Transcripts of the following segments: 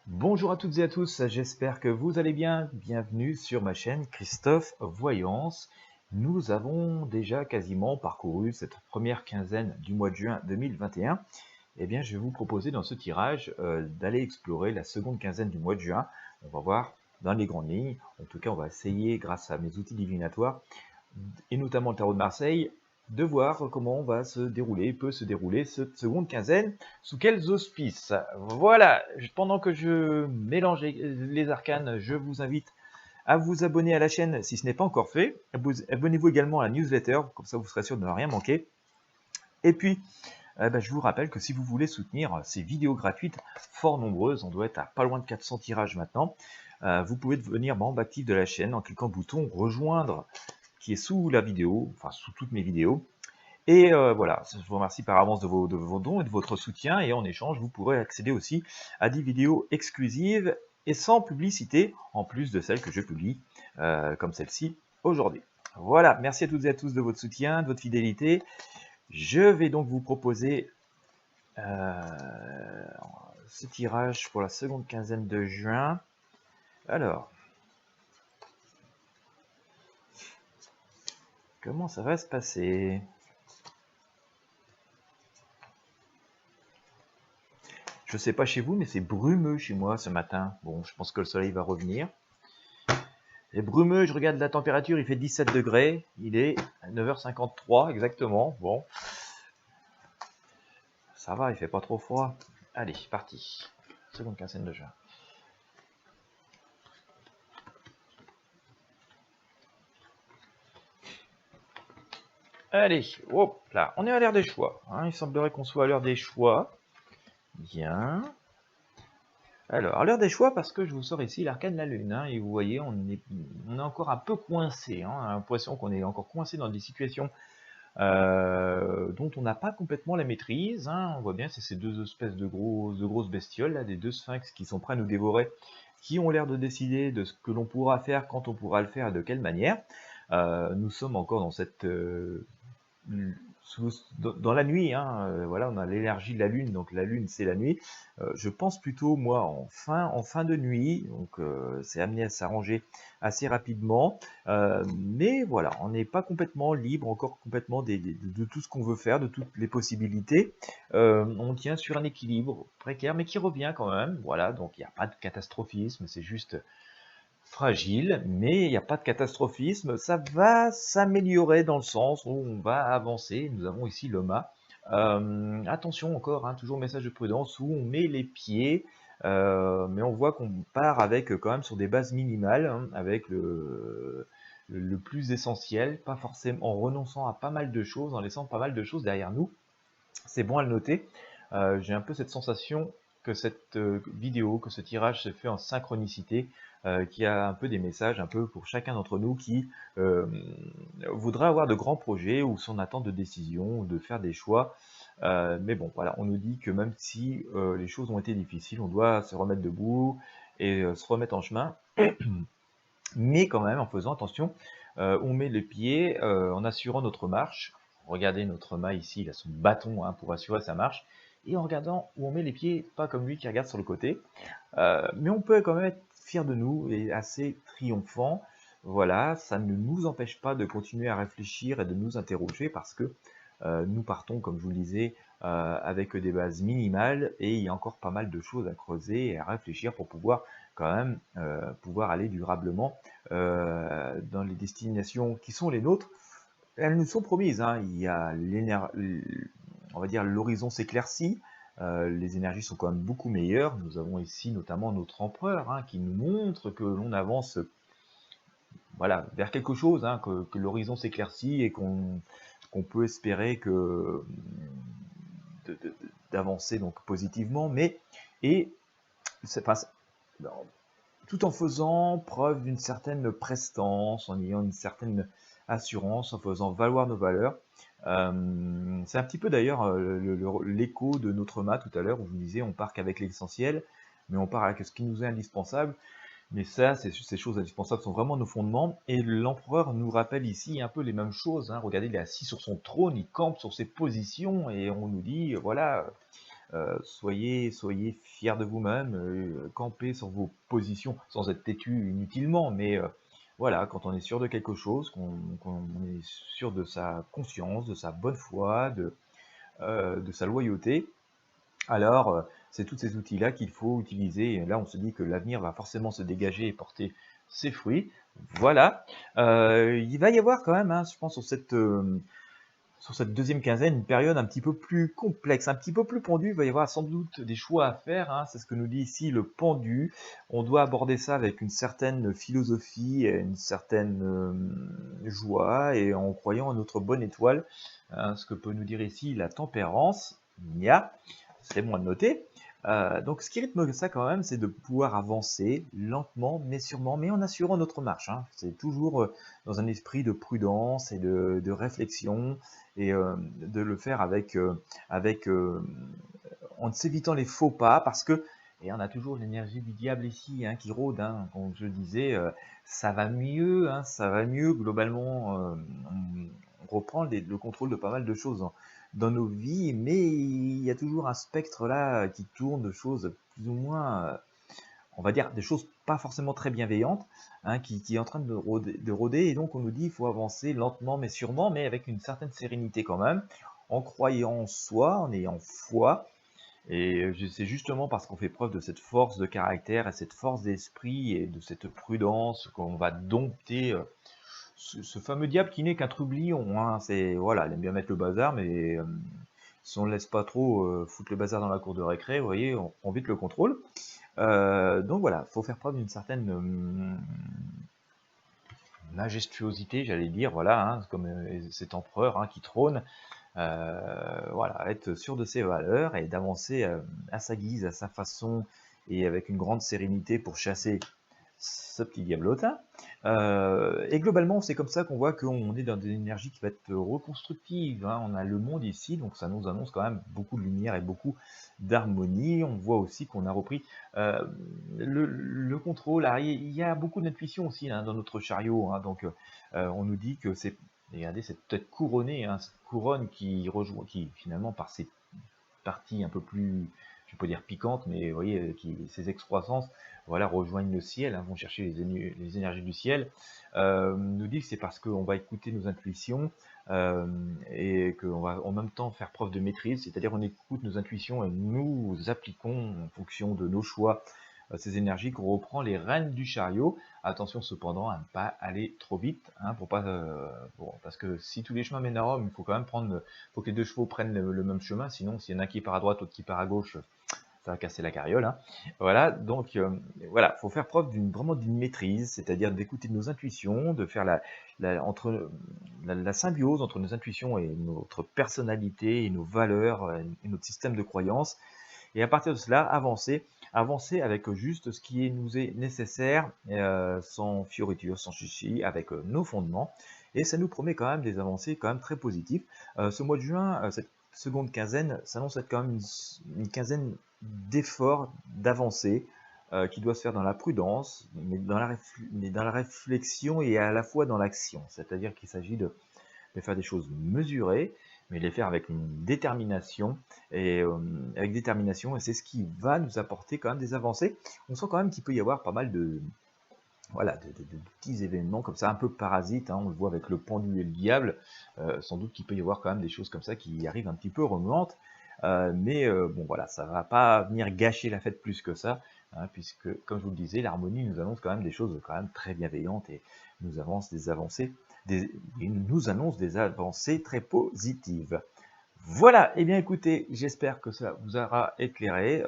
Bonjour à toutes et à tous, j'espère que vous allez bien. Bienvenue sur ma chaîne Christophe Voyance. Nous avons déjà quasiment parcouru cette première quinzaine du mois de juin 2021. Eh bien, je vais vous proposer dans ce tirage d'aller explorer la seconde quinzaine du mois de juin. On va voir dans les grandes lignes. En tout cas, on va essayer, grâce à mes outils divinatoires, et notamment le tarot de Marseille, de voir comment peut se dérouler cette seconde quinzaine, sous quels auspices. Voilà, pendant que je mélange les arcanes, je vous invite à vous abonner à la chaîne si ce n'est pas encore fait. Abonnez-vous également à la newsletter, comme ça vous serez sûr de ne rien manquer. Et puis, je vous rappelle que si vous voulez soutenir ces vidéos gratuites, fort nombreuses, on doit être à pas loin de 400 tirages maintenant, vous pouvez devenir membre actif de la chaîne en cliquant le bouton rejoindre qui est sous la vidéo, enfin sous toutes mes vidéos. Et voilà, je vous remercie par avance de vos dons et de votre soutien. Et en échange, vous pourrez accéder aussi à des vidéos exclusives et sans publicité, en plus de celles que je publie, comme celle-ci aujourd'hui. Voilà, merci à toutes et à tous de votre soutien, de votre fidélité. Je vais donc vous proposer ce tirage pour la seconde quinzaine de juin. Alors, comment ça va se passer ? Je sais pas chez vous, mais c'est brumeux chez moi ce matin. Bon, je pense que le soleil va revenir. C'est brumeux, je regarde la température, il fait 17 degrés. Il est 9h53 exactement. Bon, ça va, il fait pas trop froid. Allez, parti. Seconde quinzaine de juin. Allez, hop là, on est à l'heure des choix. Hein, il semblerait qu'on soit à l'heure des choix. Bien. Alors, à l'heure des choix, parce que je vous sors ici l'arcane de la lune, hein, et vous voyez, on est encore un peu coincé, hein, on a l'impression qu'on est encore coincé dans des situations dont on n'a pas complètement la maîtrise, hein. On voit bien, c'est ces deux espèces de grosses bestioles, là, des deux sphinx qui sont prêts à nous dévorer, qui ont l'air de décider de ce que l'on pourra faire, quand on pourra le faire et de quelle manière. Nous sommes encore dans cette dans la nuit, hein, voilà, on a l'énergie de la lune, donc la lune c'est la nuit. Je pense plutôt moi en fin de nuit, donc c'est amené à s'arranger assez rapidement. Mais voilà, on n'est pas complètement libre encore complètement de tout ce qu'on veut faire, de toutes les possibilités. On tient sur un équilibre précaire, mais qui revient quand même. Voilà, donc il n'y a pas de catastrophisme, c'est juste fragile, mais il n'y a pas de catastrophisme, ça va s'améliorer dans le sens où on va avancer. Nous avons ici le mât. Attention encore, hein, toujours message de prudence, où on met les pieds, mais on voit qu'on part avec quand même sur des bases minimales, hein, avec le plus essentiel, pas forcément en renonçant à pas mal de choses, en laissant pas mal de choses derrière nous. C'est bon à le noter. J'ai un peu cette sensation que cette vidéo, que ce tirage se fait en synchronicité, qui a un peu des messages un peu pour chacun d'entre nous qui voudrait avoir de grands projets ou son attente de décision, ou de faire des choix. Mais bon, voilà, on nous dit que même si les choses ont été difficiles, on doit se remettre debout et se remettre en chemin, mais quand même en faisant attention, on met les pieds en assurant notre marche. Regardez notre mât ici, il a son bâton, hein, pour assurer sa marche, et en regardant où on met les pieds, pas comme lui qui regarde sur le côté. Mais on peut quand même être fier de nous et assez triomphant. Voilà, ça ne nous empêche pas de continuer à réfléchir et de nous interroger parce que nous partons, comme je vous le disais, avec des bases minimales et il y a encore pas mal de choses à creuser et à réfléchir pour pouvoir quand même pouvoir aller durablement dans les destinations qui sont les nôtres. Elles nous sont promises, hein. Il y a on va dire l'horizon s'éclaircit, les énergies sont quand même beaucoup meilleures. Nous avons ici notamment notre empereur, hein, qui nous montre que l'on avance, voilà, vers quelque chose, hein, que l'horizon s'éclaircit et qu'on peut espérer que d'avancer donc positivement, mais et enfin, tout en faisant preuve d'une certaine prestance, en ayant une certaine assurance, en faisant valoir nos valeurs. C'est un petit peu d'ailleurs l'écho de notre mât tout à l'heure, où je vous disais on part qu'avec l'essentiel, mais on part avec ce qui nous est indispensable. Mais ça, ces choses indispensables sont vraiment nos fondements. Et l'empereur nous rappelle ici un peu les mêmes choses, hein. Regardez, il est assis sur son trône, il campe sur ses positions, et on nous dit, voilà, soyez fiers de vous-même, campez sur vos positions sans être têtu inutilement, mais voilà, quand on est sûr de quelque chose, qu'on est sûr de sa conscience, de sa bonne foi, de sa loyauté, alors c'est tous ces outils-là qu'il faut utiliser. Et là, on se dit que l'avenir va forcément se dégager et porter ses fruits. Voilà. Il va y avoir quand même, hein, je pense, sur cette deuxième quinzaine, une période un petit peu plus complexe, un petit peu plus pendue. Il va y avoir sans doute des choix à faire, hein. C'est ce que nous dit ici le pendu. On doit aborder ça avec une certaine philosophie, et une certaine joie, et en croyant en notre bonne étoile. Hein, ce que peut nous dire ici la tempérance. Nia, c'est moi de noter. Donc ce qui rythme ça quand même, c'est de pouvoir avancer lentement mais sûrement, mais en assurant notre marche, hein. C'est toujours dans un esprit de prudence et de réflexion, et de le faire en s'évitant les faux pas, parce que, et on a toujours l'énergie du diable ici, hein, qui rôde, hein, comme je disais, ça va mieux, hein, ça va mieux globalement, on reprend le contrôle de pas mal de choses dans nos vies, mais il y a toujours un spectre là qui tourne de choses plus ou moins, on va dire, des choses pas forcément très bienveillantes, hein, qui est en train de rôder, et donc on nous dit il faut avancer lentement mais sûrement, mais avec une certaine sérénité quand même, en croyant en soi, en ayant foi, et c'est justement parce qu'on fait preuve de cette force de caractère et cette force d'esprit et de cette prudence qu'on va dompter ce fameux diable qui n'est qu'un trublion, hein. C'est, voilà, il aime bien mettre le bazar, mais si on ne laisse pas trop foutre le bazar dans la cour de récré, vous voyez, on vite le contrôle. Donc voilà, il faut faire preuve d'une certaine majestuosité, j'allais dire, voilà, hein, comme cet empereur, hein, qui trône. Voilà, être sûr de ses valeurs et d'avancer à sa guise, à sa façon, et avec une grande sérénité pour chasser ce petit diablotin. Et globalement, c'est comme ça qu'on voit qu'on est dans une énergie qui va être reconstructive, hein. On a le monde ici, donc ça nous annonce quand même beaucoup de lumière et beaucoup d'harmonie. On voit aussi qu'on a repris le contrôle. Alors, il y a beaucoup d'intuition aussi, hein, dans notre chariot, hein. Donc on nous dit que c'est, regardez, c'est peut-être couronné, hein, cette couronne qui rejoint, qui finalement par ses parties un peu plus, je ne vais pas dire piquantes, mais vous voyez, ces excroissances, voilà, rejoignent le ciel, hein, vont chercher les énergies du ciel, nous dit que c'est parce qu'on va écouter nos intuitions, et qu'on va en même temps faire preuve de maîtrise, c'est-à-dire on écoute nos intuitions et nous appliquons en fonction de nos choix ces énergies, qu'on reprend les rênes du chariot. Attention cependant à ne pas aller trop vite, hein, pour pas, parce que si tous les chemins mènent à Rome, il faut quand même faut que les deux chevaux prennent le même chemin, sinon s'il y en a un qui part à droite, l'autre qui part à gauche, ça va casser la carriole, hein. Voilà, donc voilà, faut faire preuve vraiment d'une maîtrise, c'est-à-dire d'écouter nos intuitions, de faire la symbiose entre nos intuitions et notre personnalité et nos valeurs et notre système de croyances. Et à partir de cela, avancer avec juste ce qui nous est nécessaire, sans fioriture, sans chichi, avec nos fondements. Et ça nous promet quand même des avancées quand même très positives. Ce mois de juin, cette seconde quinzaine, s'annonce être quand même une quinzaine d'efforts, d'avancées, qui doit se faire dans la prudence, mais dans la réflexion et à la fois dans l'action. C'est-à-dire qu'il s'agit de faire des choses mesurées, mais les faire avec une détermination, et c'est ce qui va nous apporter quand même des avancées. On sent quand même qu'il peut y avoir pas mal de, voilà, de petits événements comme ça, un peu parasites, hein, on le voit avec le pendu et le diable, sans doute qu'il peut y avoir quand même des choses comme ça qui arrivent un petit peu remuantes, mais bon voilà, ça va pas venir gâcher la fête plus que ça, hein, puisque, comme je vous le disais, l'harmonie nous annonce quand même des choses quand même très bienveillantes, et nous nous annonce des avancées très positives. Voilà, et bien écoutez, j'espère que ça vous aura éclairé.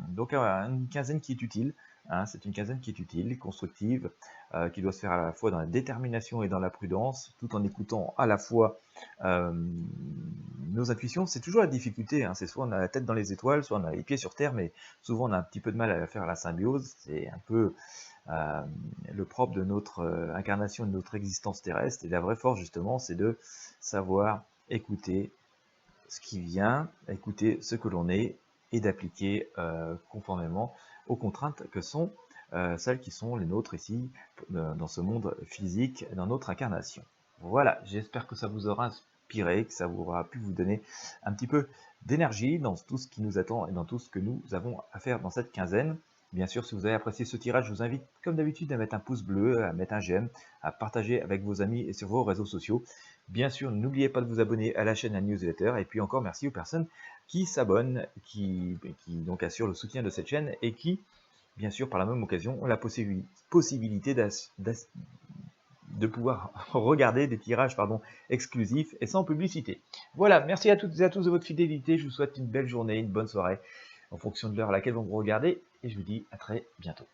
Donc une quinzaine qui est utile, hein, c'est une quinzaine qui est utile, constructive, qui doit se faire à la fois dans la détermination et dans la prudence, tout en écoutant à la fois nos intuitions. C'est toujours la difficulté, hein, c'est soit on a la tête dans les étoiles, soit on a les pieds sur terre, mais souvent on a un petit peu de mal à faire la symbiose. C'est un peu le propre de notre incarnation, de notre existence terrestre. Et la vraie force justement, c'est de savoir écouter ce qui vient, écouter ce que l'on est, et d'appliquer conformément aux contraintes que sont celles qui sont les nôtres ici, dans ce monde physique, dans notre incarnation. Voilà, j'espère que ça vous aura inspiré, que ça aura pu vous donner un petit peu d'énergie dans tout ce qui nous attend et dans tout ce que nous avons à faire dans cette quinzaine. Bien sûr, si vous avez apprécié ce tirage, je vous invite comme d'habitude à mettre un pouce bleu, à mettre un j'aime, à partager avec vos amis et sur vos réseaux sociaux. Bien sûr, n'oubliez pas de vous abonner à la chaîne, à la newsletter. Et puis encore merci aux personnes qui s'abonnent, qui donc assurent le soutien de cette chaîne et qui, bien sûr, par la même occasion, ont la possibilité de pouvoir regarder des tirages exclusifs et sans publicité. Voilà, merci à toutes et à tous de votre fidélité. Je vous souhaite une belle journée, une bonne soirée, en fonction de l'heure à laquelle vous me regardez. Et je vous dis à très bientôt.